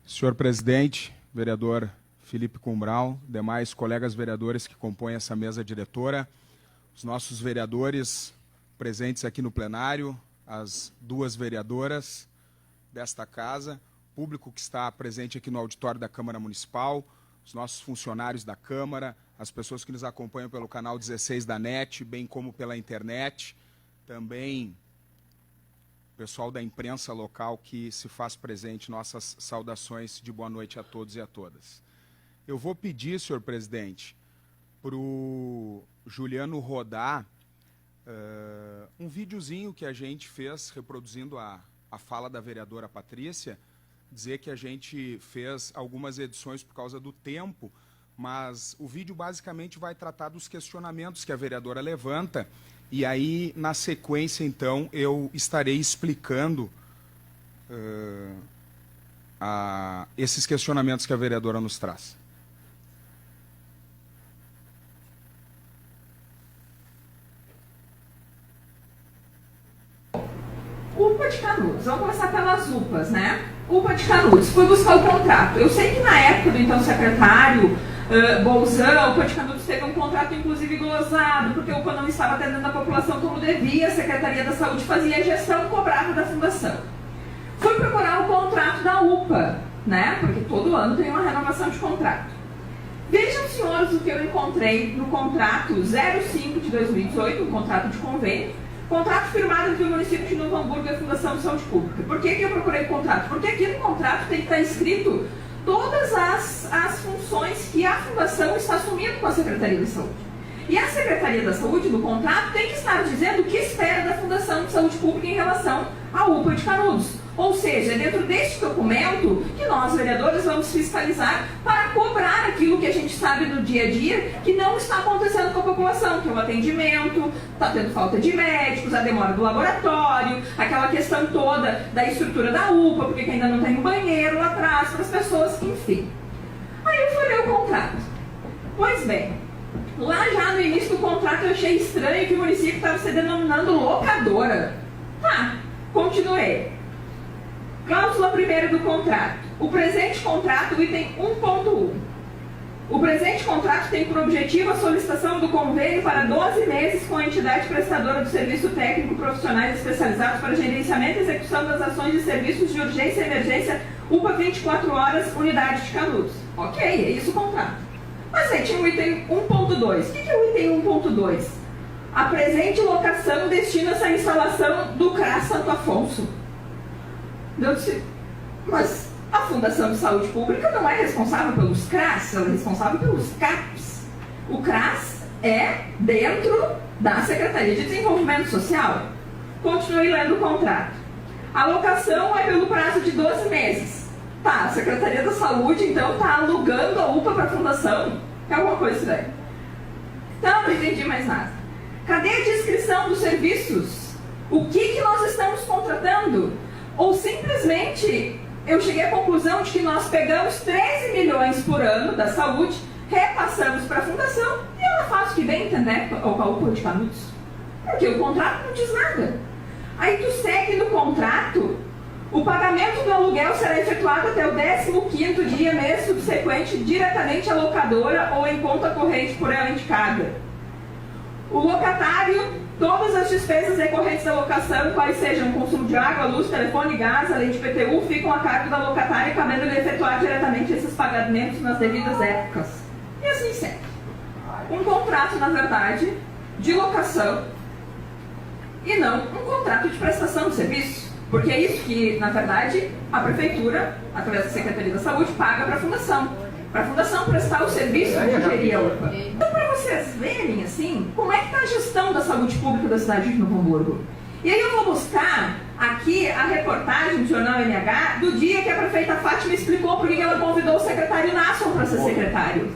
Senhor presidente, vereador Felipe Cumbrão, demais colegas vereadores que compõem essa mesa diretora, os nossos vereadores presentes aqui no plenário, as duas vereadoras desta casa, público que está presente aqui no auditório da Câmara Municipal, os nossos funcionários da Câmara, as pessoas que nos acompanham pelo canal 16 da NET, bem como pela internet, também o pessoal da imprensa local que se faz presente, nossas saudações de boa noite a todos e a todas. Eu vou pedir, senhor presidente, para o Juliano rodar um videozinho que a gente fez, reproduzindo a fala da vereadora Patrícia, dizer que a gente fez algumas edições por causa do tempo, mas o vídeo basicamente vai tratar dos questionamentos que a vereadora levanta, e aí, na sequência, então, eu estarei explicando esses questionamentos que a vereadora nos traz. UPA de Canudos, vamos começar pelas UPAs, né? UPA de Canudos, fui buscar o contrato. Eu sei que na época do então secretário Bolzão, UPA de Canudos teve um contrato inclusive glosado, porque o UPA não estava atendendo a população como devia, a Secretaria da Saúde fazia a gestão e cobrava da fundação. Fui procurar o contrato da UPA, né? Porque todo ano tem uma renovação de contrato. Vejam, senhores, o que eu encontrei no contrato 05 de 2018, um contrato de convênio, contrato firmado entre o município de Novo Hamburgo e a Fundação de Saúde Pública. Por que eu procurei o contrato? Porque aqui no contrato tem que estar escrito todas as funções que a Fundação está assumindo com a Secretaria da Saúde. E a Secretaria da Saúde, no contrato, tem que estar dizendo o que espera da Fundação de Saúde Pública em relação à UPA de Canudos. Ou seja, é dentro deste documento que nós, vereadores, vamos fiscalizar para cobrar aquilo que a gente sabe no dia a dia que não está acontecendo com a população, que é o atendimento, está tendo falta de médicos, a demora do laboratório, aquela questão toda da estrutura da UPA, porque ainda não tem um banheiro lá atrás para as pessoas, enfim. Aí eu fui ler o contrato. Pois bem, lá já no início do contrato eu achei estranho que o município estava se denominando locadora. Tá, continuei. Cláusula primeira do contrato. O presente contrato, item 1.1. O presente contrato tem por objetivo a solicitação do convênio para 12 meses com a entidade prestadora do serviço técnico profissionais especializados para gerenciamento e execução das ações de serviços de urgência e emergência UPA 24 horas, unidade de Canudos. Ok, é isso o contrato. Mas aí tinha o item 1.2. O que é o item 1.2? A presente locação destina-se à instalação do CRAS Santo Afonso. Eu disse, mas a Fundação de Saúde Pública não é responsável pelos CRAS, ela é responsável pelos CAPs. O CRAS é dentro da Secretaria de Desenvolvimento Social. Continuei lendo o contrato. A locação é pelo prazo de 12 meses. Tá, a Secretaria da Saúde, então, está alugando a UPA para a Fundação? É alguma coisa isso daí. Então, não entendi mais nada. Cadê a descrição dos serviços? O que nós estamos contratando? Ou simplesmente eu cheguei à conclusão de que nós pegamos 13 milhões por ano da saúde, repassamos para a Fundação e ela faz o que bem entender com a UPA de Canudos. Porque o contrato não diz nada. Aí tu segue no contrato, o pagamento do aluguel será efetuado até o 15º dia mês subsequente diretamente à locadora ou em conta corrente por ela indicada. O locatário, todas as despesas decorrentes da locação, quais sejam consumo de água, luz, telefone, gás, além de PTU, ficam a cargo da locatária, cabendo-lhe efetuar diretamente esses pagamentos nas devidas épocas. E assim segue. Um contrato, na verdade, de locação e não um contrato de prestação de serviço. Porque é isso que, na verdade, a Prefeitura, através da Secretaria da Saúde, paga para a Fundação. Para a Fundação prestar o serviço de gerir a UPA. Então, para vocês verem, assim, como é que está a gestão da saúde pública da cidade de Novo Hamburgo. E aí eu vou buscar aqui a reportagem do Jornal NH do dia que a prefeita Fátima explicou por que ela convidou o secretário Nasson para ser secretário.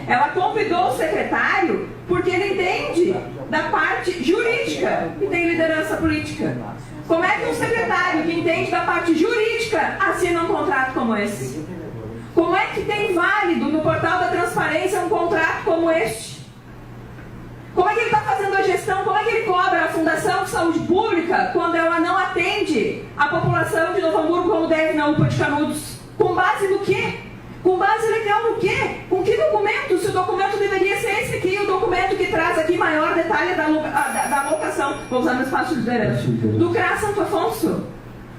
Ela convidou o secretário porque ele entende da parte jurídica e tem liderança política. Como é que um secretário que entende da parte jurídica assina um contrato como esse? Como é que tem válido no portal da transparência um contrato como este? Como é que ele está fazendo a gestão? Como é que ele cobra a Fundação de Saúde Pública quando ela não atende a população de Novo Hamburgo como deve na UPA de Canudos? Com base no no quê? Com que documento? Se o documento deveria ser esse aqui, o documento que traz aqui maior detalhe da alocação, vou usar no espaço de direito, do CRA Santo Afonso.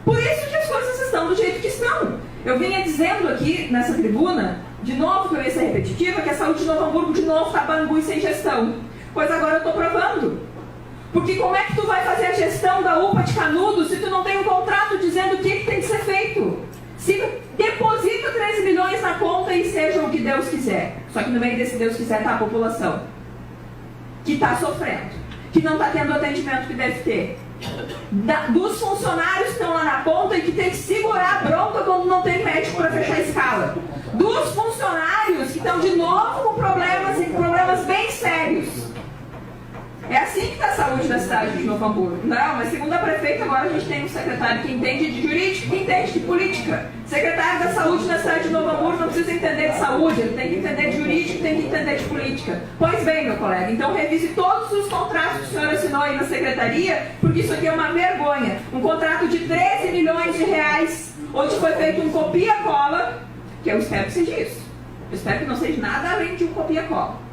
Por isso que as coisas estão do jeito que estão. Eu vinha dizendo aqui nessa tribuna, de novo que eu ia ser repetitiva, que a saúde de Novo Hamburgo de novo está bangu e sem gestão. Pois agora eu estou provando. Porque como é que tu vai fazer a gestão da UPA de Canudos se tu não tem um contrato dizendo o que tem que ser feito? Se deposita 13 milhões na conta e seja o que Deus quiser. Só que no meio desse Deus quiser está a população. Que está sofrendo. Que não está tendo o atendimento que deve ter. Dos funcionários que estão lá na ponta e que tem que segurar a bronca quando não tem médico para fechar a escala. Dos funcionários que estão de novo com problemas bem sérios. É assim que está a saúde da cidade de Novo Hamburgo. Não, mas segundo a prefeita, agora a gente tem um secretário que entende de jurídico, que entende de política. Secretário da saúde na cidade de Novo Hamburgo não precisa entender de saúde, ele tem que entender de jurídico, tem que entender de política. Pois bem, meu colega, então revise todos os contratos que o senhor assinou aí na secretaria, porque isso aqui é uma vergonha. Um contrato de 13 milhões de reais, onde foi feito um copia-cola, que eu espero que seja isso. Eu espero que não seja nada além de um copia-cola.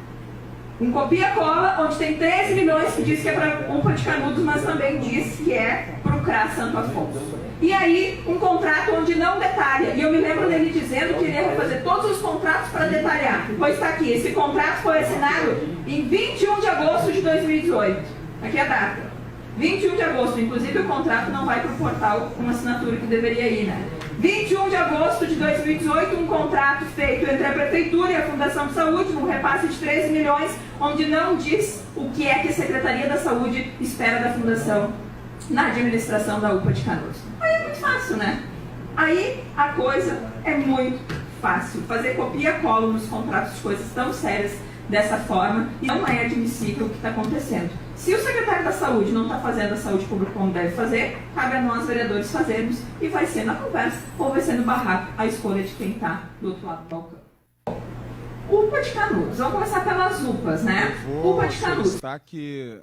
Um copia-cola, onde tem 13 milhões que diz que é para UPA de Canudos, mas também diz que é para o CRA Santo Afonso. E aí, um contrato onde não detalha. E eu me lembro dele dizendo que ele ia fazer todos os contratos para detalhar. Pois está aqui, esse contrato foi assinado em 21 de agosto de 2018. Aqui é a data. 21 de agosto, inclusive o contrato não vai para o portal com assinatura que deveria ir, né? 21 de agosto de 2018, um contrato feito entre a Prefeitura e a Fundação de Saúde, num repasse de 13 milhões, onde não diz o que é que a Secretaria da Saúde espera da Fundação na administração da UPA de Canudos. Aí é muito fácil, né? Aí a coisa é muito fácil. Fazer copia-cola nos contratos de coisas tão sérias dessa forma, e não é admissível o que está acontecendo. Se o secretário da Saúde não está fazendo a saúde pública como deve fazer, cabe a nós, vereadores, fazermos, e vai ser na conversa ou vai ser no barraco a escolha de quem está do outro lado do balcão. UPA de Canudos. Vamos começar pelas UPAs, né? UPA de Canudos. Solicitar que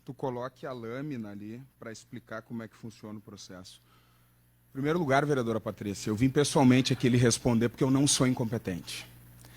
tu coloque a lâmina ali para explicar como é que funciona o processo. Em primeiro lugar, vereadora Patrícia, eu vim pessoalmente aqui lhe responder porque eu não sou incompetente.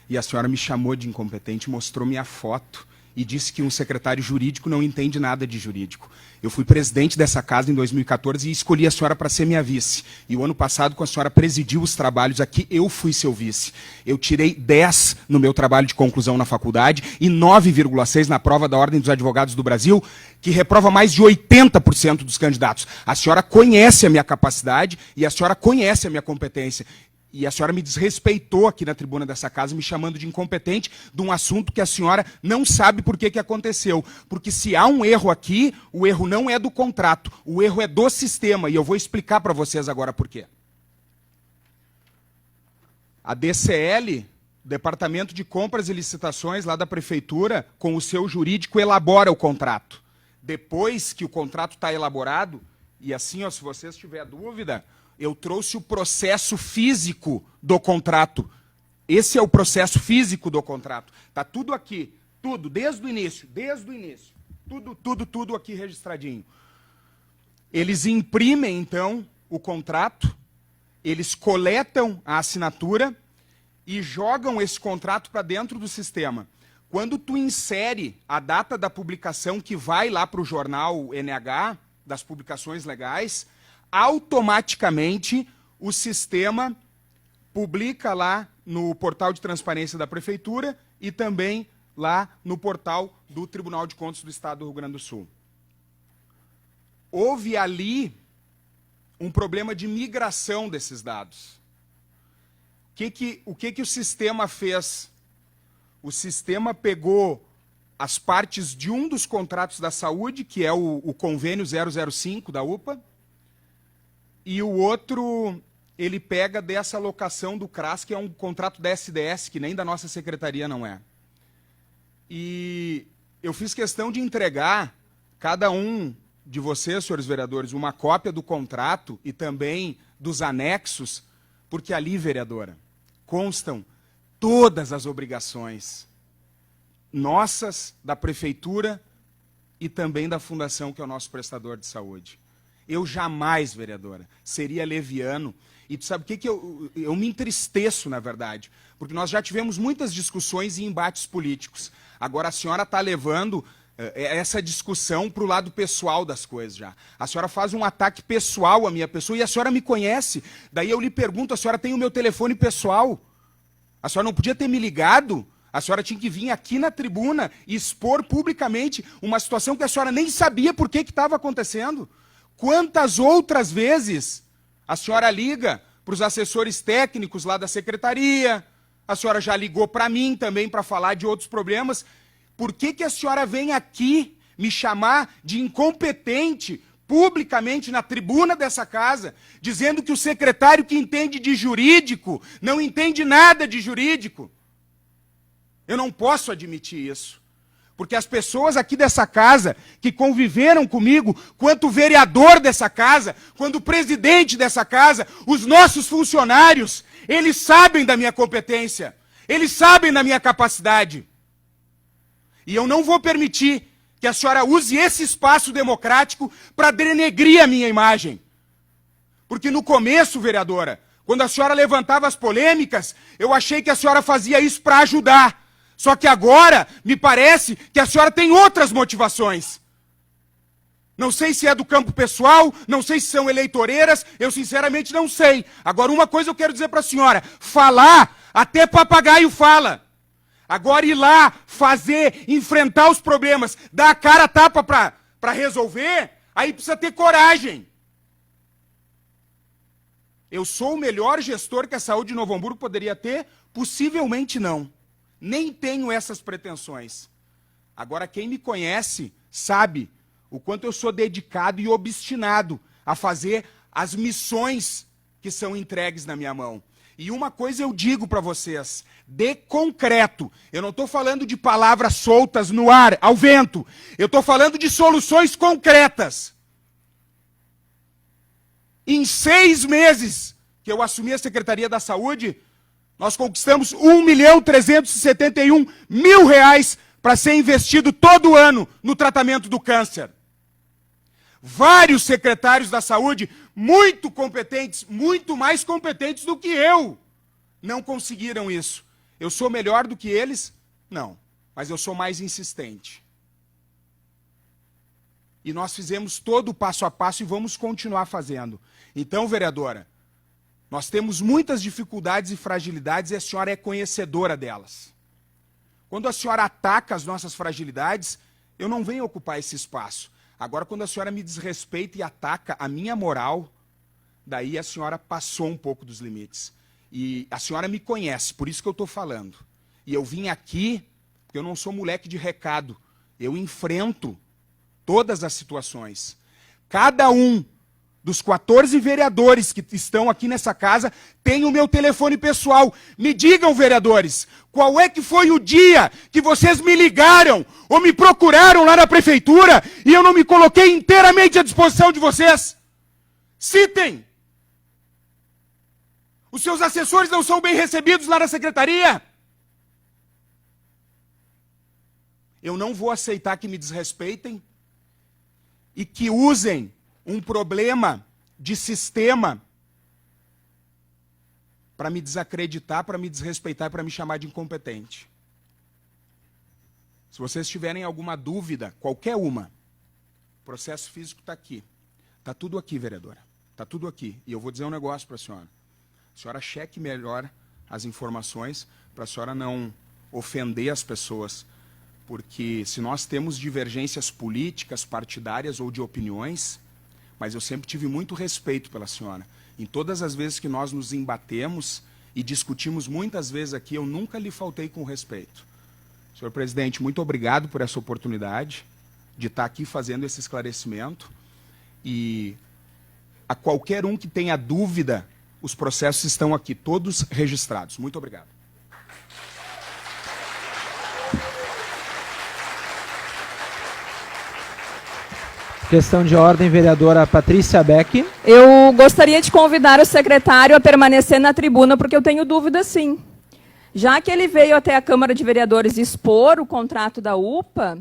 E a senhora me chamou de incompetente, mostrou minha foto e disse que um secretário jurídico não entende nada de jurídico. Eu fui presidente dessa casa em 2014 e escolhi a senhora para ser minha vice. E o ano passado, quando a senhora presidiu os trabalhos aqui, eu fui seu vice. Eu tirei 10 no meu trabalho de conclusão na faculdade e 9,6 na prova da Ordem dos Advogados do Brasil, que reprova mais de 80% dos candidatos. A senhora conhece a minha capacidade e a senhora conhece a minha competência. E a senhora me desrespeitou aqui na tribuna dessa casa, me chamando de incompetente de um assunto que a senhora não sabe por que aconteceu. Porque se há um erro aqui, o erro não é do contrato, o erro é do sistema. E eu vou explicar para vocês agora por quê. A DCL, Departamento de Compras e Licitações, lá da Prefeitura, com o seu jurídico, elabora o contrato. Depois que o contrato está elaborado, e assim, ó, se vocês tiverem dúvida, eu trouxe o processo físico do contrato. Esse é o processo físico do contrato. Está tudo aqui, tudo, desde o início. Tudo aqui registradinho. Eles imprimem, então, o contrato, eles coletam a assinatura e jogam esse contrato para dentro do sistema. Quando tu insere a data da publicação que vai lá para o jornal NH, das publicações legais, automaticamente o sistema publica lá no portal de transparência da Prefeitura e também lá no portal do Tribunal de Contas do Estado do Rio Grande do Sul. Houve ali um problema de migração desses dados. O que o sistema fez? O sistema pegou as partes de um dos contratos da saúde, que é o convênio 005 da UPA, e o outro, ele pega dessa alocação do CRAS, que é um contrato da SDS, que nem da nossa secretaria não é. E eu fiz questão de entregar cada um de vocês, senhores vereadores, uma cópia do contrato e também dos anexos, porque ali, vereadora, constam todas as obrigações nossas, da Prefeitura e também da Fundação, que é o nosso prestador de saúde. Eu jamais, vereadora, seria leviano. E tu sabe o que eu me entristeço, na verdade? Porque nós já tivemos muitas discussões e embates políticos. Agora a senhora está levando essa discussão para o lado pessoal das coisas já. A senhora faz um ataque pessoal à minha pessoa e a senhora me conhece. Daí eu lhe pergunto, a senhora tem o meu telefone pessoal? A senhora não podia ter me ligado? A senhora tinha que vir aqui na tribuna e expor publicamente uma situação que a senhora nem sabia por que estava acontecendo. Quantas outras vezes a senhora liga para os assessores técnicos lá da secretaria, a senhora já ligou para mim também para falar de outros problemas. Por que a senhora vem aqui me chamar de incompetente publicamente na tribuna dessa casa, dizendo que o secretário que entende de jurídico não entende nada de jurídico? Eu não posso admitir isso. Porque as pessoas aqui dessa casa, que conviveram comigo, quanto vereador dessa casa, quando presidente dessa casa, os nossos funcionários, eles sabem da minha competência, eles sabem da minha capacidade. E eu não vou permitir que a senhora use esse espaço democrático para denegrir a minha imagem. Porque no começo, vereadora, quando a senhora levantava as polêmicas, eu achei que a senhora fazia isso para ajudar. Só que agora, me parece que a senhora tem outras motivações. Não sei se é do campo pessoal, não sei se são eleitoreiras, eu sinceramente não sei. Agora, uma coisa eu quero dizer para a senhora, falar, até papagaio fala. Agora ir lá, fazer, enfrentar os problemas, dar a cara a tapa para resolver, aí precisa ter coragem. Eu sou o melhor gestor que a saúde de Novo Hamburgo poderia ter? Possivelmente não. Nem tenho essas pretensões. Agora, quem me conhece sabe o quanto eu sou dedicado e obstinado a fazer as missões que são entregues na minha mão. E uma coisa eu digo para vocês, de concreto, eu não estou falando de palavras soltas no ar, ao vento, eu estou falando de soluções concretas. Em 6 meses que eu assumi a Secretaria da Saúde, nós conquistamos R$1.371.000 para ser investido todo ano no tratamento do câncer. Vários secretários da saúde, muito competentes, muito mais competentes do que eu, não conseguiram isso. Eu sou melhor do que eles? Não, mas eu sou mais insistente. E nós fizemos todo o passo a passo e vamos continuar fazendo. Então, vereadora, nós temos muitas dificuldades e fragilidades e a senhora é conhecedora delas. Quando a senhora ataca as nossas fragilidades, eu não venho ocupar esse espaço. Agora, quando a senhora me desrespeita e ataca a minha moral, daí a senhora passou um pouco dos limites. E a senhora me conhece, por isso que eu estou falando. E eu vim aqui, porque eu não sou moleque de recado. Eu enfrento todas as situações. Cada um dos 14 vereadores que estão aqui nessa casa, tem o meu telefone pessoal. Me digam, vereadores, qual é que foi o dia que vocês me ligaram ou me procuraram lá na prefeitura e eu não me coloquei inteiramente à disposição de vocês? Citem! Os seus assessores não são bem recebidos lá na secretaria? Eu não vou aceitar que me desrespeitem e que usem um problema de sistema para me desacreditar, para me desrespeitar, para me chamar de incompetente. Se vocês tiverem alguma dúvida, qualquer uma, o processo físico está aqui. Está tudo aqui, vereadora. Está tudo aqui. E eu vou dizer um negócio para a senhora. A senhora cheque melhor as informações para a senhora não ofender as pessoas. Porque se nós temos divergências políticas, partidárias ou de opiniões, mas eu sempre tive muito respeito pela senhora. Em todas as vezes que nós nos embatemos e discutimos muitas vezes aqui, eu nunca lhe faltei com respeito. Senhor presidente, muito obrigado por essa oportunidade de estar aqui fazendo esse esclarecimento. E a qualquer um que tenha dúvida, os processos estão aqui, todos registrados. Muito obrigado. Questão de ordem, vereadora Patrícia Beck. Eu gostaria de convidar o secretário a permanecer na tribuna, porque eu tenho dúvida, sim. Já que ele veio até a Câmara de Vereadores expor o contrato da UPA,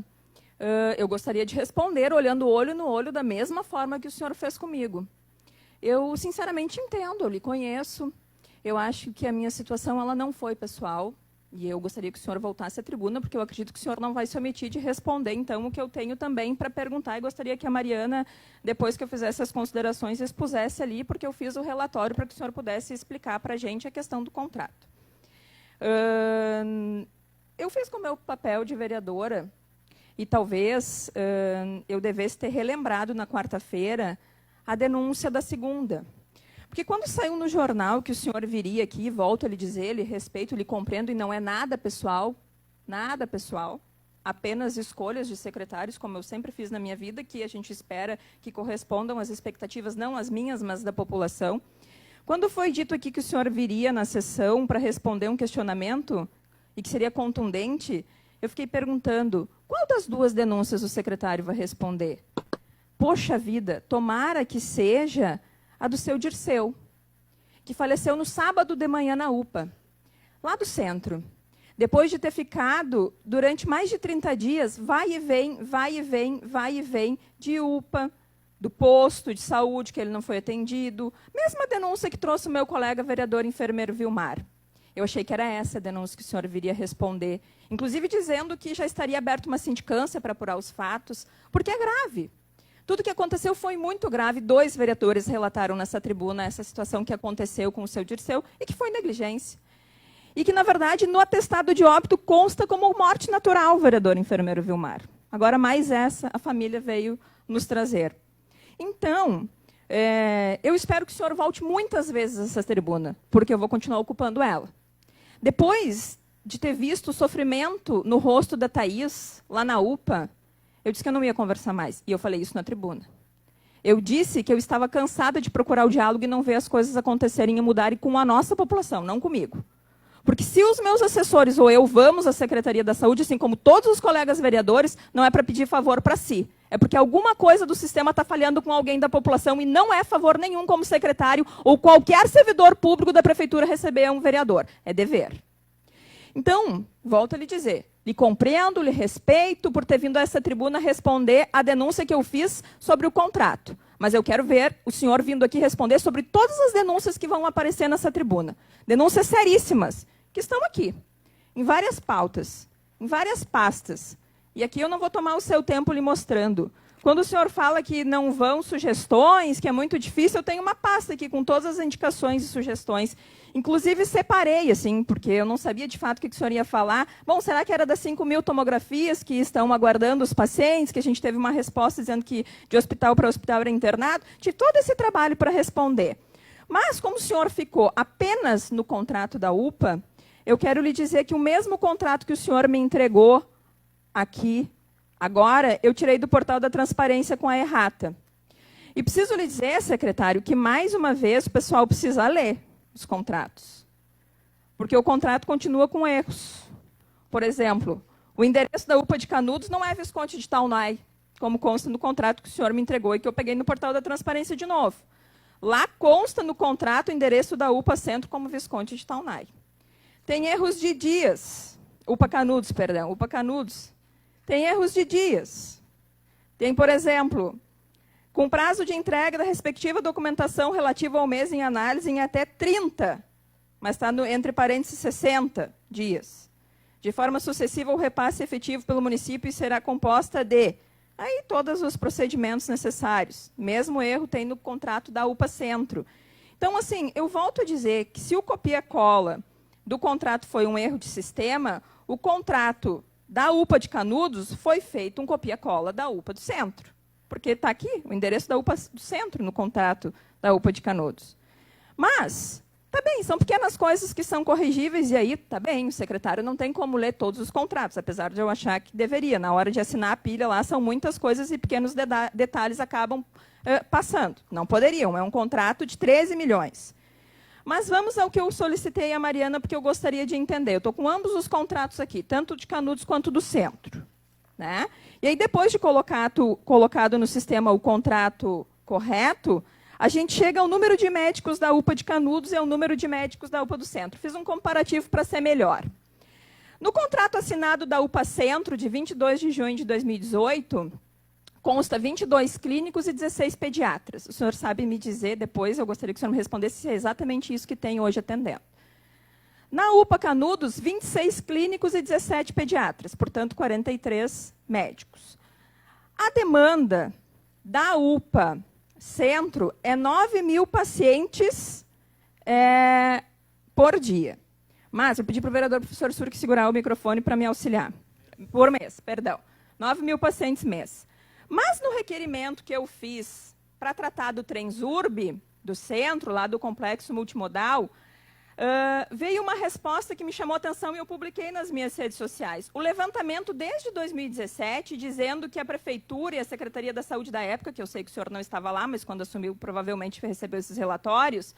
eu gostaria de responder olhando olho no olho da mesma forma que o senhor fez comigo. Eu, sinceramente, entendo, eu lhe conheço. Eu acho que a minha situação ela não foi pessoal. E eu gostaria que o senhor voltasse à tribuna, porque eu acredito que o senhor não vai se omitir de responder, então, o que eu tenho também para perguntar. E gostaria que a Mariana, depois que eu fizesse as considerações, expusesse ali, porque eu fiz o relatório para que o senhor pudesse explicar para a gente a questão do contrato. Eu fiz com o meu papel de vereadora, e talvez eu devesse ter relembrado na quarta-feira a denúncia da segunda. Porque quando saiu no jornal que o senhor viria aqui, volto a lhe dizer, lhe respeito, lhe compreendo, e não é nada pessoal, apenas escolhas de secretários, como eu sempre fiz na minha vida, que a gente espera que correspondam às expectativas, não as minhas, mas da população. Quando foi dito aqui que o senhor viria na sessão para responder um questionamento, e que seria contundente, eu fiquei perguntando, qual das duas denúncias o secretário vai responder? Poxa vida, tomara que seja a do seu Dirceu, que faleceu no sábado de manhã na UPA, lá do centro. Depois de ter ficado, durante mais de 30 dias, vai e vem, de UPA, do posto de saúde, que ele não foi atendido. Mesma denúncia que trouxe o meu colega vereador enfermeiro Vilmar. Eu achei que era essa a denúncia que o senhor viria responder, inclusive dizendo que já estaria aberta uma sindicância para apurar os fatos, porque é grave. Tudo o que aconteceu foi muito grave. 2 vereadores relataram nessa tribuna essa situação que aconteceu com o seu Dirceu e que foi negligência. E que, na verdade, no atestado de óbito consta como morte natural, vereador enfermeiro Vilmar. Agora, mais essa, a família veio nos trazer. Então, eu espero que o senhor volte muitas vezes a essa tribuna, porque eu vou continuar ocupando ela. Depois de ter visto o sofrimento no rosto da Thaís, lá na UPA, eu disse que eu não ia conversar mais, e eu falei isso na tribuna. Eu disse que eu estava cansada de procurar o diálogo e não ver as coisas acontecerem e mudarem com a nossa população, não comigo. Porque se os meus assessores ou eu vamos à Secretaria da Saúde, assim como todos os colegas vereadores, não é para pedir favor para si. É porque alguma coisa do sistema está falhando com alguém da população e não é favor nenhum como secretário ou qualquer servidor público da prefeitura receber um vereador. É dever. Então, volto a lhe dizer, lhe compreendo, lhe respeito por ter vindo a essa tribuna responder a denúncia que eu fiz sobre o contrato. Mas eu quero ver o senhor vindo aqui responder sobre todas as denúncias que vão aparecer nessa tribuna. Denúncias seríssimas, que estão aqui, em várias pautas, em várias pastas. E aqui eu não vou tomar o seu tempo lhe mostrando. Quando o senhor fala que não vão sugestões, que é muito difícil, eu tenho uma pasta aqui com todas as indicações e sugestões. Inclusive, separei, assim, porque eu não sabia de fato o que o senhor ia falar. Bom, será que era das 5.000 tomografias que estão aguardando os pacientes, que a gente teve uma resposta dizendo que de hospital para hospital era internado? Tive todo esse trabalho para responder. Mas, como o senhor ficou apenas no contrato da UPA, eu quero lhe dizer que o mesmo contrato que o senhor me entregou aqui, agora, eu tirei do portal da transparência com a errata. E preciso lhe dizer, secretário, que mais uma vez o pessoal precisa ler os contratos. Porque o contrato continua com erros. Por exemplo, o endereço da UPA de Canudos não é Visconde de Taunay, como consta no contrato que o senhor me entregou e que eu peguei no portal da transparência de novo. Lá consta no contrato o endereço da UPA Centro como Visconde de Taunay. Tem erros de dias. UPA Canudos, perdão. UPA Canudos. Tem erros de dias. Tem, por exemplo, com prazo de entrega da respectiva documentação relativa ao mês em análise em até 30, mas está entre parênteses 60 dias. De forma sucessiva, o repasse efetivo pelo município será composta de aí todos os procedimentos necessários. Mesmo erro tem no contrato da UPA Centro. Então, assim, eu volto a dizer que se o copia-cola do contrato foi um erro de sistema, o contrato da UPA de Canudos foi feito um copia-cola da UPA do Centro. Porque está aqui o endereço da UPA do Centro no contrato da UPA de Canudos. Mas, tá bem, são pequenas coisas que são corrigíveis, e aí, tá bem, o secretário não tem como ler todos os contratos, apesar de eu achar que deveria. Na hora de assinar a pilha lá, são muitas coisas e pequenos detalhes acabam passando. Não poderiam, é um contrato de 13 milhões. Mas vamos ao que eu solicitei à Mariana, porque eu gostaria de entender. Eu estou com ambos os contratos aqui, tanto de Canudos quanto do Centro. Né? E aí, depois de colocado no sistema o contrato correto, a gente chega ao número de médicos da UPA de Canudos e ao número de médicos da UPA do Centro. Fiz um comparativo para ser melhor. No contrato assinado da UPA Centro, de 22 de junho de 2018, consta 22 clínicos e 16 pediatras. O senhor sabe me dizer depois, eu gostaria que o senhor me respondesse se é exatamente isso que tem hoje atendendo. Na UPA Canudos, 26 clínicos e 17 pediatras, portanto, 43 médicos. A demanda da UPA Centro é 9.000 pacientes por dia. Mas eu pedi para o vereador professor Surque segurar o microfone para me auxiliar. Por mês, perdão. 9.000 pacientes mês. Mas no requerimento que eu fiz para tratar do Transurb, do centro, lá do complexo multimodal, veio uma resposta que me chamou a atenção e eu publiquei nas minhas redes sociais. O levantamento desde 2017, dizendo que a Prefeitura e a Secretaria da Saúde da época, que eu sei que o senhor não estava lá, mas quando assumiu provavelmente recebeu esses relatórios,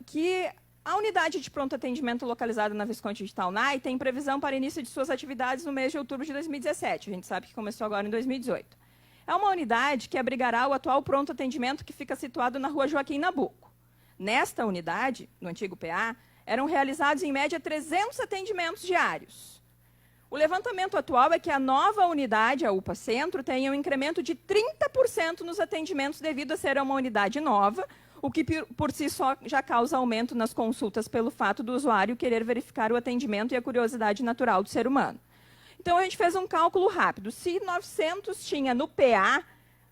que a unidade de pronto atendimento localizada na Visconde de Taunay tem previsão para início de suas atividades no mês de outubro de 2017. A gente sabe que começou agora em 2018. É uma unidade que abrigará o atual pronto atendimento que fica situado na rua Joaquim Nabuco. Nesta unidade, no antigo PA, eram realizados em média 300 atendimentos diários. O levantamento atual é que a nova unidade, a UPA Centro, tem um incremento de 30% nos atendimentos devido a ser uma unidade nova, o que por si só já causa aumento nas consultas pelo fato do usuário querer verificar o atendimento e a curiosidade natural do ser humano. Então, a gente fez um cálculo rápido. Se 900 tinha no PA,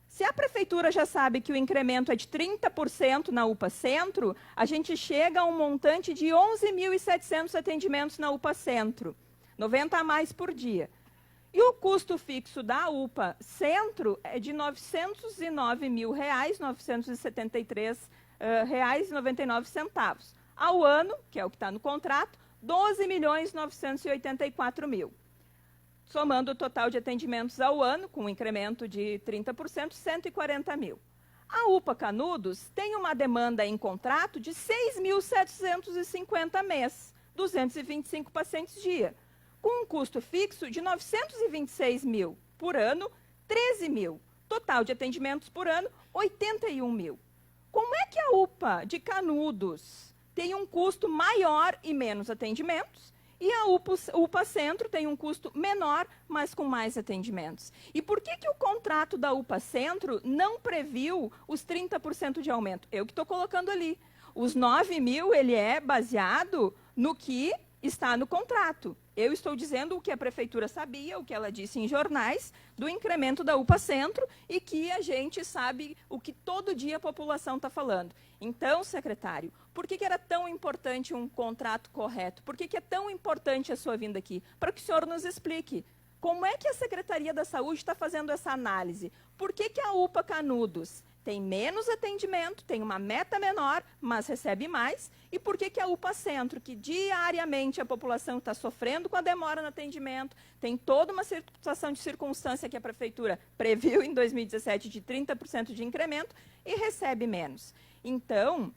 se a Prefeitura já sabe que o incremento é de 30% na UPA Centro, a gente chega a um montante de 11.700 atendimentos na UPA Centro, 90 a mais por dia. E o custo fixo da UPA Centro é de R$ 909.973,99. Ao ano, que é o que está no contrato, R$ 12.984.000. Somando o total de atendimentos ao ano, com um incremento de 30%, 140 mil. A UPA Canudos tem uma demanda em contrato de 6.750 mês, 225 pacientes dia, com um custo fixo de 926 mil por ano, 13 mil. Total de atendimentos por ano, 81 mil. Como é que a UPA de Canudos tem um custo maior e menos atendimentos? E a UPA Centro tem um custo menor, mas com mais atendimentos. E por que o contrato da UPA Centro não previu os 30% de aumento? Eu que estou colocando ali. Os 9 mil, ele é baseado no que está no contrato. Eu estou dizendo o que a Prefeitura sabia, o que ela disse em jornais, do incremento da UPA Centro e que a gente sabe o que todo dia a população está falando. Então, secretário, por que era tão importante um contrato correto? Por que é tão importante a sua vinda aqui? Para que o senhor nos explique. Como é que a Secretaria da Saúde está fazendo essa análise? Por que a UPA Canudos tem menos atendimento, tem uma meta menor, mas recebe mais? E por que a UPA Centro, que diariamente a população está sofrendo com a demora no atendimento, tem toda uma situação de circunstância que a Prefeitura previu em 2017 de 30% de incremento e recebe menos? Então,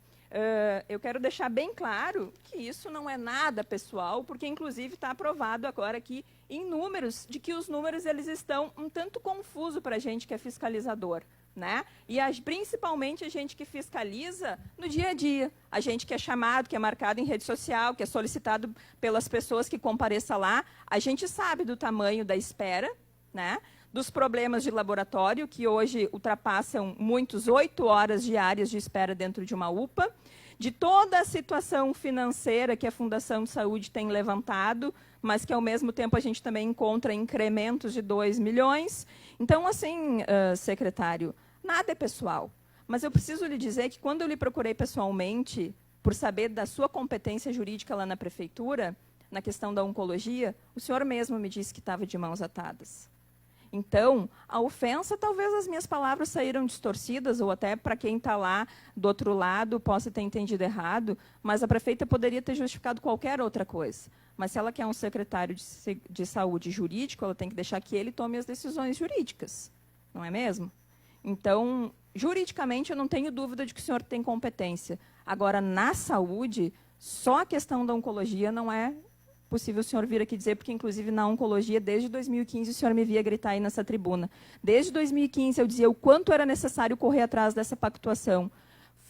eu quero deixar bem claro que isso não é nada pessoal, porque inclusive está aprovado agora aqui em números, de que os números eles estão um tanto confusos para a gente que é fiscalizador. Né? E principalmente a gente que fiscaliza no dia a dia, a gente que é chamado, que é marcado em rede social, que é solicitado pelas pessoas que compareçam lá, a gente sabe do tamanho da espera, né? Dos problemas de laboratório, que hoje ultrapassam muitos 8 horas diárias de espera dentro de uma UPA, de toda a situação financeira que a Fundação de Saúde tem levantado, mas que, ao mesmo tempo, a gente também encontra incrementos de 2 milhões. Então, assim, secretário, nada é pessoal. Mas eu preciso lhe dizer que, quando eu lhe procurei pessoalmente, por saber da sua competência jurídica lá na Prefeitura, na questão da oncologia, o senhor mesmo me disse que estava de mãos atadas. Então, a ofensa, talvez as minhas palavras saíram distorcidas, ou até para quem está lá do outro lado possa ter entendido errado, mas a prefeita poderia ter justificado qualquer outra coisa. Mas se ela quer um secretário de saúde jurídico, ela tem que deixar que ele tome as decisões jurídicas, não é mesmo? Então, juridicamente, eu não tenho dúvida de que o senhor tem competência. Agora, na saúde, só a questão da oncologia não é possível o senhor vir aqui dizer, porque, inclusive, na oncologia, desde 2015, o senhor me via gritar aí nessa tribuna. Desde 2015, eu dizia o quanto era necessário correr atrás dessa pactuação.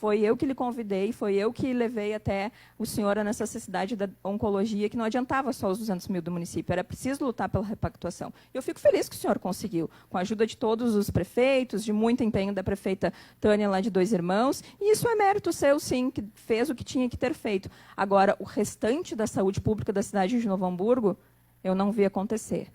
Foi eu que lhe convidei, foi eu que levei até o senhor a necessidade da oncologia, que não adiantava só os 200 mil do município, era preciso lutar pela repactuação. Eu fico feliz que o senhor conseguiu, com a ajuda de todos os prefeitos, de muito empenho da prefeita Tânia, lá de Dois Irmãos, e isso é mérito seu, sim, que fez o que tinha que ter feito. Agora, o restante da saúde pública da cidade de Novo Hamburgo, eu não vi acontecer.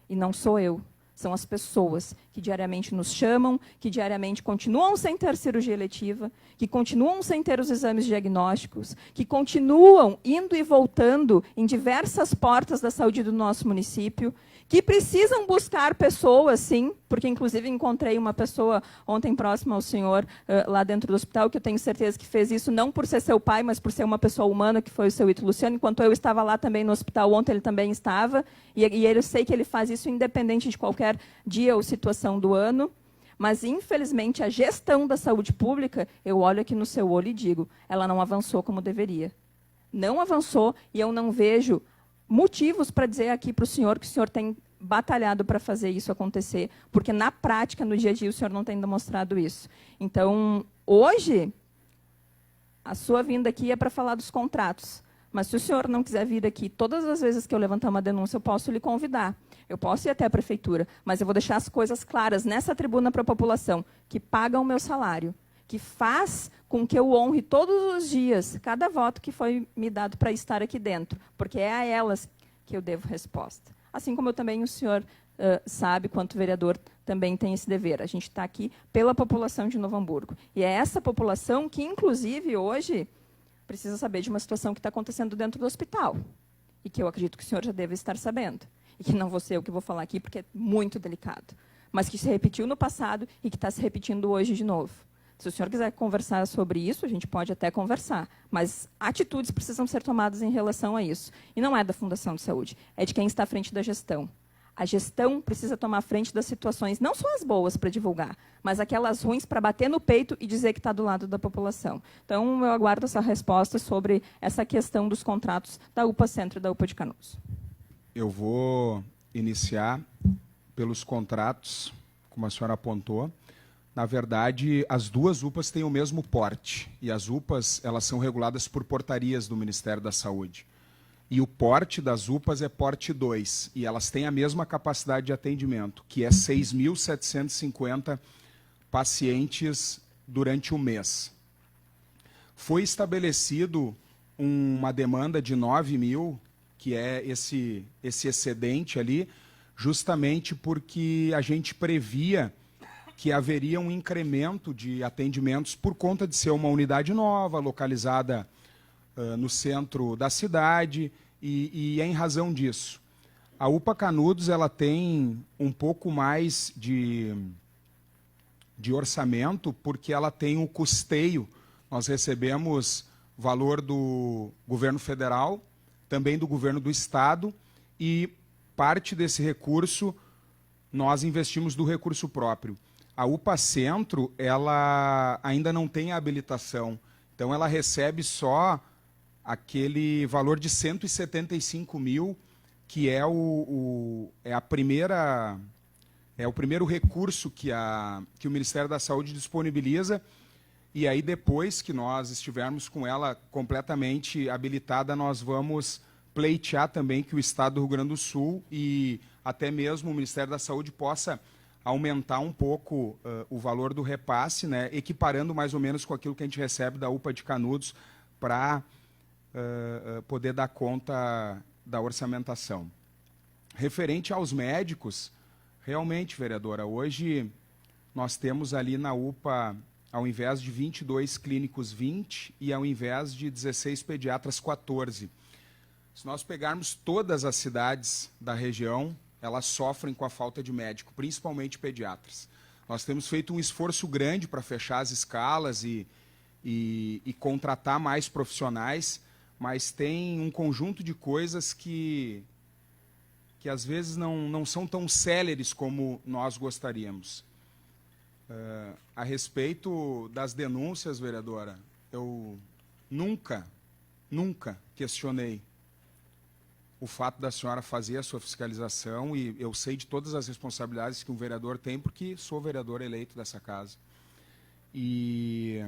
E não sou eu. São as pessoas que diariamente nos chamam, que diariamente continuam sem ter cirurgia eletiva, que continuam sem ter os exames diagnósticos, que continuam indo e voltando em diversas portas da saúde do nosso município, que precisam buscar pessoas, sim, porque inclusive encontrei uma pessoa ontem próxima ao senhor, lá dentro do hospital, que eu tenho certeza que fez isso não por ser seu pai, mas por ser uma pessoa humana, que foi o seu Ito Luciano. Enquanto eu estava lá também no hospital ontem, ele também estava, e eu sei que ele faz isso independente de qualquer dia ou situação do ano. Mas, infelizmente, a gestão da saúde pública, eu olho aqui no seu olho e digo, ela não avançou como deveria. Não avançou, e eu não vejo motivos para dizer aqui para o senhor que o senhor tem batalhado para fazer isso acontecer, porque na prática, no dia a dia, o senhor não tem demonstrado isso. Então, hoje, a sua vinda aqui é para falar dos contratos. Mas se o senhor não quiser vir aqui, todas as vezes que eu levantar uma denúncia, eu posso lhe convidar. Eu posso ir até a prefeitura, mas eu vou deixar as coisas claras nessa tribuna para a população, que paga o meu salário, que faz com que eu honre todos os dias cada voto que foi me dado para estar aqui dentro, porque é a elas que eu devo resposta. Assim como eu também, o senhor sabe, quanto vereador, também tem esse dever. A gente está aqui pela população de Novo Hamburgo. E é essa população que, inclusive, hoje, precisa saber de uma situação que está acontecendo dentro do hospital. E que eu acredito que o senhor já deve estar sabendo. E que não vou ser eu que vou falar aqui, porque é muito delicado. Mas que se repetiu no passado e que está se repetindo hoje de novo. Se o senhor quiser conversar sobre isso, a gente pode até conversar. Mas atitudes precisam ser tomadas em relação a isso. E não é da Fundação de Saúde, é de quem está à frente da gestão. A gestão precisa tomar frente das situações, não só as boas para divulgar, mas aquelas ruins para bater no peito e dizer que está do lado da população. Então, eu aguardo essa resposta sobre essa questão dos contratos da UPA Centro e da UPA de Canudos. Eu vou iniciar pelos contratos, como a senhora apontou. Na verdade, as duas UPAs têm o mesmo porte, e as UPAs elas são reguladas por portarias do Ministério da Saúde. E o porte das UPAs é porte 2, e elas têm a mesma capacidade de atendimento, que é 6.750 pacientes durante o mês. Foi estabelecido uma demanda de 9 mil, que é esse excedente ali, justamente porque a gente previa que haveria um incremento de atendimentos por conta de ser uma unidade nova, localizada no centro da cidade, e é em razão disso. A UPA Canudos ela tem um pouco mais de orçamento, porque ela tem o custeio. Nós recebemos valor do governo federal, também do governo do estado, e parte desse recurso nós investimos do recurso próprio. A UPA Centro ela ainda não tem a habilitação, então ela recebe só aquele valor de 175 mil, que é o primeiro recurso que o Ministério da Saúde disponibiliza, e aí depois que nós estivermos com ela completamente habilitada, nós vamos pleitear também que o Estado do Rio Grande do Sul e até mesmo o Ministério da Saúde possa aumentar um pouco o valor do repasse, né, equiparando mais ou menos com aquilo que a gente recebe da UPA de Canudos para poder dar conta da orçamentação. Referente aos médicos, realmente, vereadora, hoje nós temos ali na UPA, ao invés de 22 clínicos, 20, e ao invés de 16 pediatras, 14. Se nós pegarmos todas as cidades da região, elas sofrem com a falta de médico, principalmente pediatras. Nós temos feito um esforço grande para fechar as escalas e contratar mais profissionais, mas tem um conjunto de coisas que às vezes não são tão céleres como nós gostaríamos. A respeito das denúncias, vereadora, eu nunca questionei o fato da senhora fazer a sua fiscalização, e eu sei de todas as responsabilidades que um vereador tem, porque sou vereador eleito dessa casa. E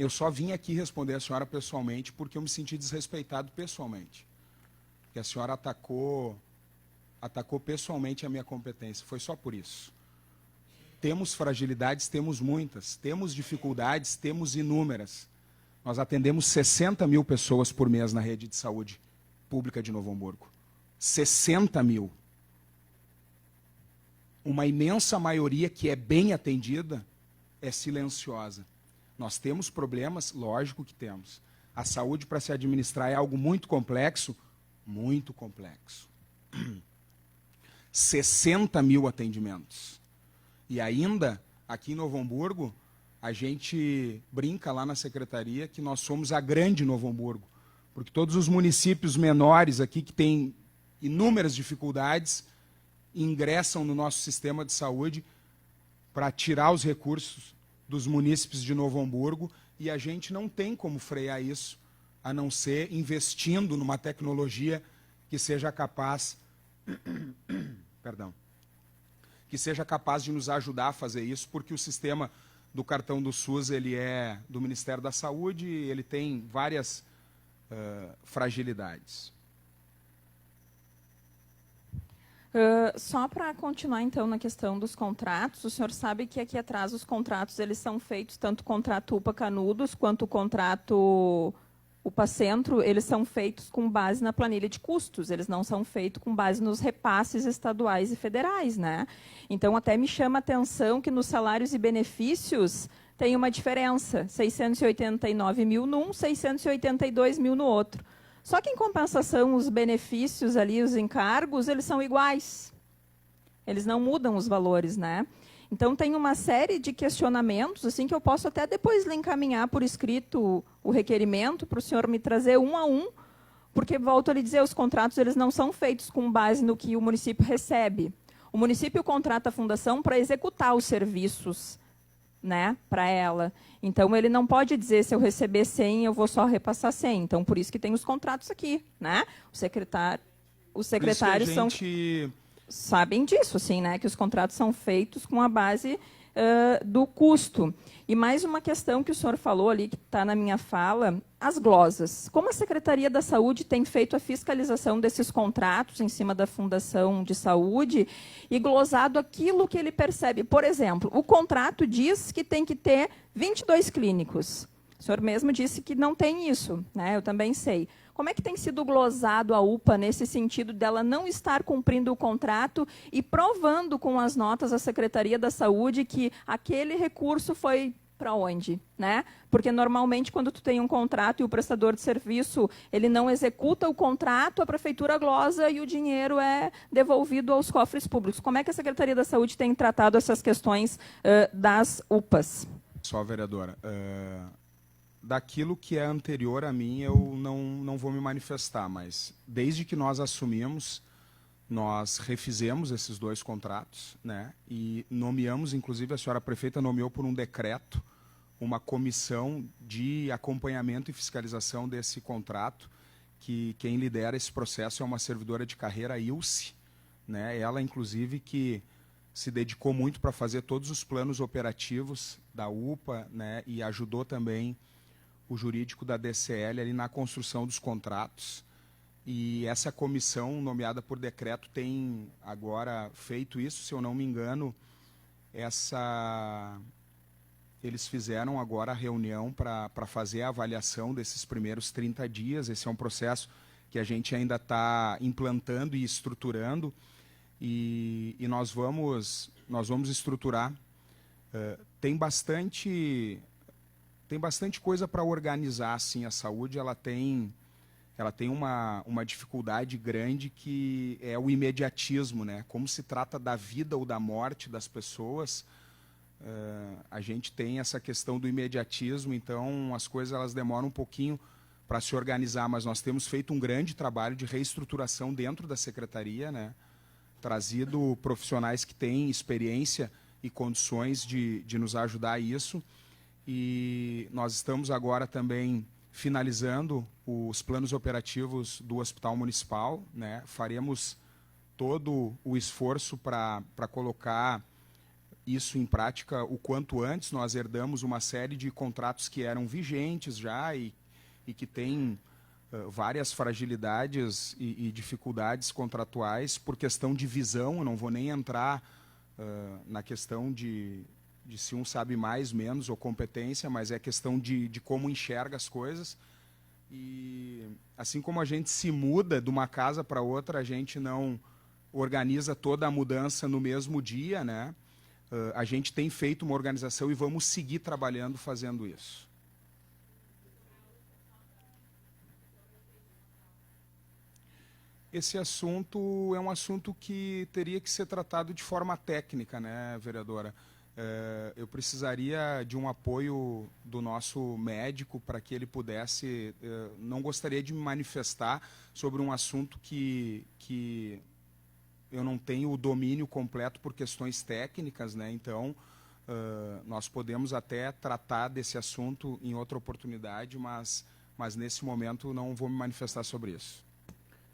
Eu só vim aqui responder a senhora pessoalmente porque eu me senti desrespeitado pessoalmente. Que a senhora atacou pessoalmente a minha competência. Foi só por isso. Temos fragilidades, temos muitas. Temos dificuldades, temos inúmeras. Nós atendemos 60 mil pessoas por mês na rede de saúde pública de Novo Hamburgo. 60 mil. Uma imensa maioria que é bem atendida é silenciosa. Nós temos problemas, lógico que temos. A saúde, para se administrar, é algo muito complexo. Muito complexo. 60 mil atendimentos. E ainda, aqui em Novo Hamburgo, a gente brinca lá na secretaria que nós somos a grande Novo Hamburgo. Porque todos os municípios menores aqui, que têm inúmeras dificuldades, ingressam no nosso sistema de saúde para tirar os recursos dos munícipes de Novo Hamburgo, e a gente não tem como frear isso, a não ser investindo numa tecnologia que seja capaz que seja capaz de nos ajudar a fazer isso, porque o sistema do cartão do SUS, ele é do Ministério da Saúde, ele tem várias fragilidades. Só para continuar, então, na questão dos contratos, o senhor sabe que aqui atrás os contratos eles são feitos, tanto o contrato UPA Canudos quanto o contrato UPA Centro, eles são feitos com base na planilha de custos, eles não são feitos com base nos repasses estaduais e federais, né? Então, até me chama a atenção que nos salários e benefícios tem uma diferença, 689 mil num, 682 mil no outro. Só que, em compensação, os benefícios ali, os encargos, eles são iguais. Eles não mudam os valores, né? Então, tem uma série de questionamentos, assim, que eu posso até depois lhe encaminhar por escrito o requerimento para o senhor me trazer um a um, porque, volto a lhe dizer, os contratos eles não são feitos com base no que o município recebe. O município contrata a fundação para executar os serviços, né, para ela. Então, ele não pode dizer, se eu receber 100, eu vou só repassar 100. Então, por isso que tem os contratos aqui, né? Os secretários sabem disso, assim, né, que os contratos são feitos com a base do custo. E mais uma questão que o senhor falou ali, que está na minha fala, as glosas. Como a Secretaria da Saúde tem feito a fiscalização desses contratos em cima da Fundação de Saúde e glosado aquilo que ele percebe? Por exemplo, o contrato diz que tem que ter 22 clínicos. O senhor mesmo disse que não tem isso, né? Eu também sei. Como é que tem sido glosado a UPA nesse sentido dela não estar cumprindo o contrato e provando com as notas à Secretaria da Saúde que aquele recurso foi para onde, né? Porque normalmente quando tu tem um contrato e o prestador de serviço ele não executa o contrato, a prefeitura glosa e o dinheiro é devolvido aos cofres públicos. Como é que a Secretaria da Saúde tem tratado essas questões das UPAs? Só, vereadora, daquilo que é anterior a mim, eu não vou me manifestar, mas desde que nós assumimos, nós refizemos esses 2 contratos, né, e nomeamos, inclusive a senhora prefeita nomeou por um decreto uma comissão de acompanhamento e fiscalização desse contrato, que quem lidera esse processo é uma servidora de carreira, a Ilse, né, ela inclusive que se dedicou muito para fazer todos os planos operativos da UPA, né, e ajudou também o jurídico da DCL ali na construção dos contratos. E essa comissão, nomeada por decreto, tem agora feito isso, se eu não me engano, eles fizeram agora a reunião para fazer a avaliação desses primeiros 30 dias. Esse é um processo que a gente ainda está implantando e estruturando, e nós vamos estruturar. Tem bastante coisa para organizar, assim. A saúde ela tem uma dificuldade grande, que é o imediatismo, né? Como se trata da vida ou da morte das pessoas, a gente tem essa questão do imediatismo, então as coisas elas demoram um pouquinho para se organizar, mas nós temos feito um grande trabalho de reestruturação dentro da secretaria, né? Trazido profissionais que têm experiência e condições de nos ajudar a isso. E nós estamos agora também finalizando os planos operativos do Hospital Municipal, né? Faremos todo o esforço para colocar isso em prática o quanto antes. Nós herdamos uma série de contratos que eram vigentes já e que têm várias fragilidades e dificuldades contratuais por questão de visão. Eu não vou nem entrar na questão de se um sabe mais, menos ou competência, mas é questão de como enxerga as coisas. E assim como a gente se muda de uma casa para outra, a gente não organiza toda a mudança no mesmo dia, né? A gente tem feito uma organização e vamos seguir trabalhando fazendo isso. Esse assunto é um assunto que teria que ser tratado de forma técnica, né, vereadora? Eu precisaria de um apoio do nosso médico para que ele pudesse... não gostaria de me manifestar sobre um assunto que eu não tenho o domínio completo por questões técnicas, né? Então, nós podemos até tratar desse assunto em outra oportunidade, mas nesse momento não vou me manifestar sobre isso.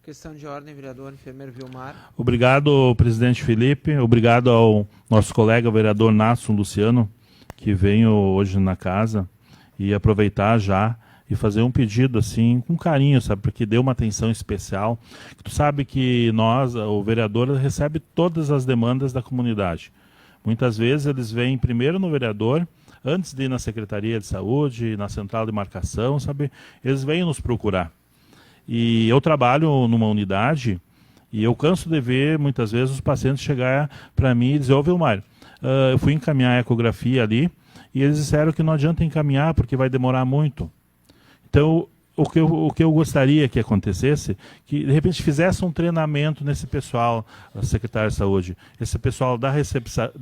Questão de ordem, vereador enfermeiro Vilmar. Obrigado, presidente Felipe. Obrigado ao nosso colega vereador Nasson Luciano, que veio hoje na casa, e aproveitar já e fazer um pedido assim com carinho, sabe, porque deu uma atenção especial. Tu sabe que nós, o vereador, recebe todas as demandas da comunidade. Muitas vezes eles vêm primeiro no vereador, antes de ir na Secretaria de Saúde, na Central de Marcação, sabe, eles vêm nos procurar. E eu trabalho numa unidade e eu canso de ver muitas vezes os pacientes chegar para mim e dizer: ô Vilmar, eu fui encaminhar a ecografia ali e eles disseram que não adianta encaminhar porque vai demorar muito. Então, o que eu gostaria que acontecesse, que de repente fizesse um treinamento nesse pessoal, a secretária de saúde, esse pessoal da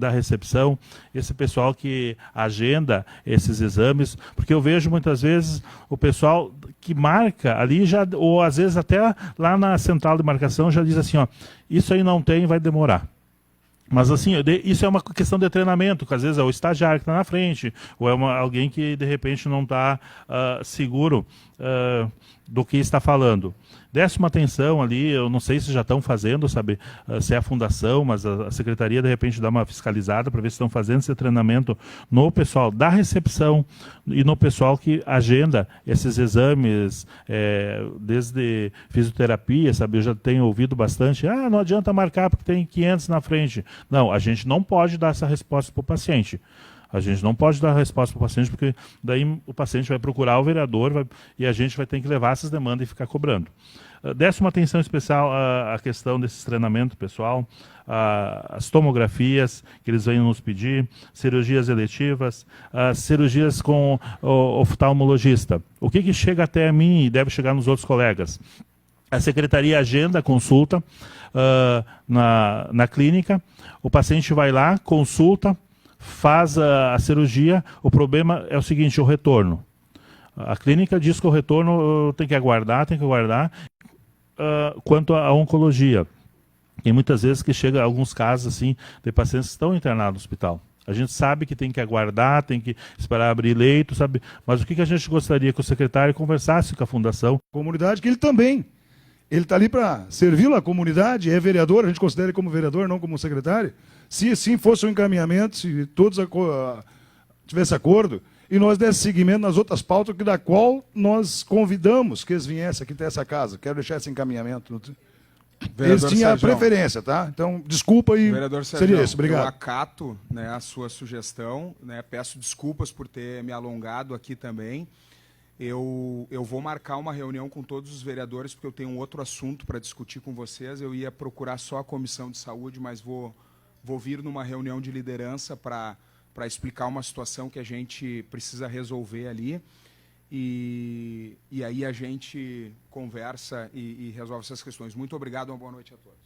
recepção, esse pessoal que agenda esses exames, porque eu vejo muitas vezes o pessoal que marca ali, já, ou às vezes até lá na central de marcação já diz assim, ó, isso aí não tem, vai demorar. Mas assim, isso é uma questão de treinamento, que às vezes é o estagiário que está na frente, ou é alguém que de repente não está seguro do que está falando. Desse uma atenção ali, eu não sei se já estão fazendo, sabe, se é a fundação, mas a secretaria de repente dá uma fiscalizada para ver se estão fazendo esse treinamento no pessoal da recepção e no pessoal que agenda esses exames, desde fisioterapia, sabe, eu já tenho ouvido bastante, não adianta marcar porque tem 500 na frente. Não, a gente não pode dar essa resposta para o paciente. A gente não pode dar a resposta para o paciente, porque daí o paciente vai procurar o vereador e a gente vai ter que levar essas demandas e ficar cobrando. Desse uma atenção especial à questão desse treinamento pessoal, as tomografias que eles vêm nos pedir, cirurgias eletivas, cirurgias com o oftalmologista. O que chega até a mim e deve chegar nos outros colegas? A secretaria agenda a consulta na clínica, o paciente vai lá, consulta, faz a cirurgia, o problema é o seguinte, o retorno. A clínica diz que o retorno tem que aguardar. Quanto à oncologia, tem muitas vezes que chega alguns casos assim, de pacientes que estão internados no hospital. A gente sabe que tem que aguardar, tem que esperar abrir leito, sabe? Mas o que a gente gostaria que o secretário conversasse com a fundação? Comunidade, que ele também. Ele está ali para servir a comunidade, é vereador, a gente considera ele como vereador, não como secretário. Se assim fosse um encaminhamento, se todos tivessem acordo, e nós desse seguimento nas outras pautas da qual nós convidamos que eles viessem aqui até essa casa. Quero deixar esse encaminhamento. Eles tinham a preferência, tá? Então, desculpa e seria isso. Obrigado. Eu acato, né, a sua sugestão, né, peço desculpas por ter me alongado aqui também. Eu vou marcar uma reunião com todos os vereadores, porque eu tenho um outro assunto para discutir com vocês. Eu ia procurar só a Comissão de Saúde, mas vou vir numa reunião de liderança para explicar uma situação que a gente precisa resolver ali. E aí a gente conversa e resolve essas questões. Muito obrigado, uma boa noite a todos.